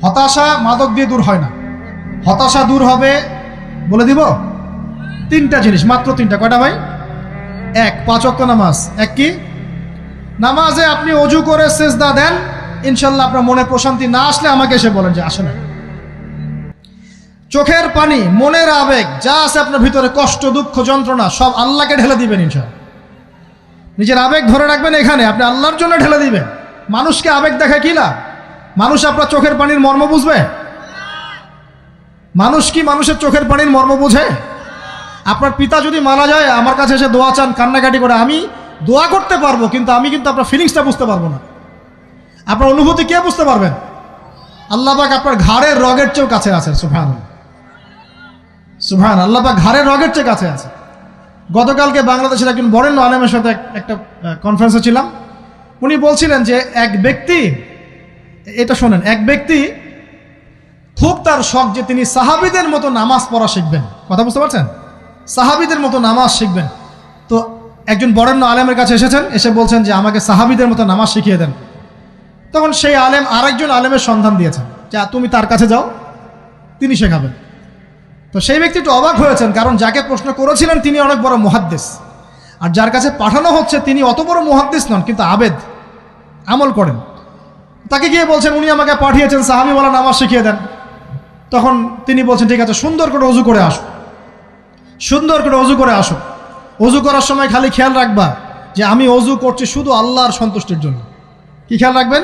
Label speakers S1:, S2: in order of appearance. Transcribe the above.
S1: হতাশা মাদক দিয়ে দূর হয় না। হতাশা দূর হবে, বলে দিব, তিনটা জিনিস, মাত্র তিনটা। কয়টা ভাই? এক, 5 ওয়াক্ত নামাজ। এক কি? নামাজে আপনি অজু করে সেজদা দেন, ইনশাল্লাহ আপনার মনে প্রশান্তি না আসলে আমাকে এসে বলেন যে আসে না। চোখের পানি, মনের আবেগ যা আছে আপনার ভিতরে, কষ্ট, দুঃখ, যন্ত্রণা, সব আল্লাহকে ঢেলে দিবেন ইনশাল্লাহ। নিজের আবেগ ধরে রাখবেন এখানে, আপনি আল্লাহর জন্য ঢেলে দিবেন। মানুষকে আবেগ দেখা কি লাভ? মানুষ আপনার চোখের পানির মর্ম বুঝবে? মানুষ কি মানুষের চোখের পানির মর্ম বুঝে? আপনার পিতা যদি মারা যায়, আমার কাছে এসে দোয়া চান কান্নাকাটি করে, আমি দোয়া করতে পারবো, কিন্তু আমি কিন্তু আপনার ফিলিংসটা বুঝতে পারবো না। আপনার অনুভূতি কে বুঝতে পারবেন? আল্লাহ পাক আপনার ঘাড়ের রগের চেয়েও কাছে আছেন। সুবহানাল্লাহ, সুবহান আল্লাহ পাক ঘাড়ের রগের চেয়ে কাছে আছে। গতকালকে বাংলাদেশের একজন বরেণ্য আলেমের সাথে একটা কনফারেন্সে ছিলাম। উনি বলছিলেন যে এক ব্যক্তি, এটা শোনেন, এক ব্যক্তি খুব তার শখ যে তিনি সাহাবীদের মতো নামাজ পড়া শিখবেন। কথা বুঝতে পারছেন? সাহাবীদের মতো নামাজ শিখবেন। তো একজন বরেণ্য আলেমের কাছে এসেছেন, এসে বলছেন যে আমাকে সাহাবীদের মতো নামাজ শিখিয়ে দেন। তখন সেই আলেম আরেকজন আলেমের সন্ধান দিয়েছেন, যা তুমি তার কাছে যাও, তিনি শেখাবেন। তো সেই ব্যক্তি একটু অবাক হয়েছেন, কারণ যাকে প্রশ্ন করেছিলেন তিনি অনেক বড় মুহাদ্দিস, আর যার কাছে পাঠানো হচ্ছে তিনি অত বড় মুহাদ্দিস নন, কিন্তু আবেদ, আমল করেন। তাকে গিয়ে বলছেন উনি আমাকে পাঠিয়েছেন সাহাবীওয়ালা নামাজ শিখিয়ে দেন। তখন তিনি বলছেন ঠিক আছে, সুন্দর করে অজু করে আসো, সুন্দর করে অজু করে আসো। অজু করার সময় খালি খেয়াল রাখবা যে আমি অজু করছি শুধু আল্লাহর সন্তুষ্টির জন্য। কি খেয়াল রাখবেন?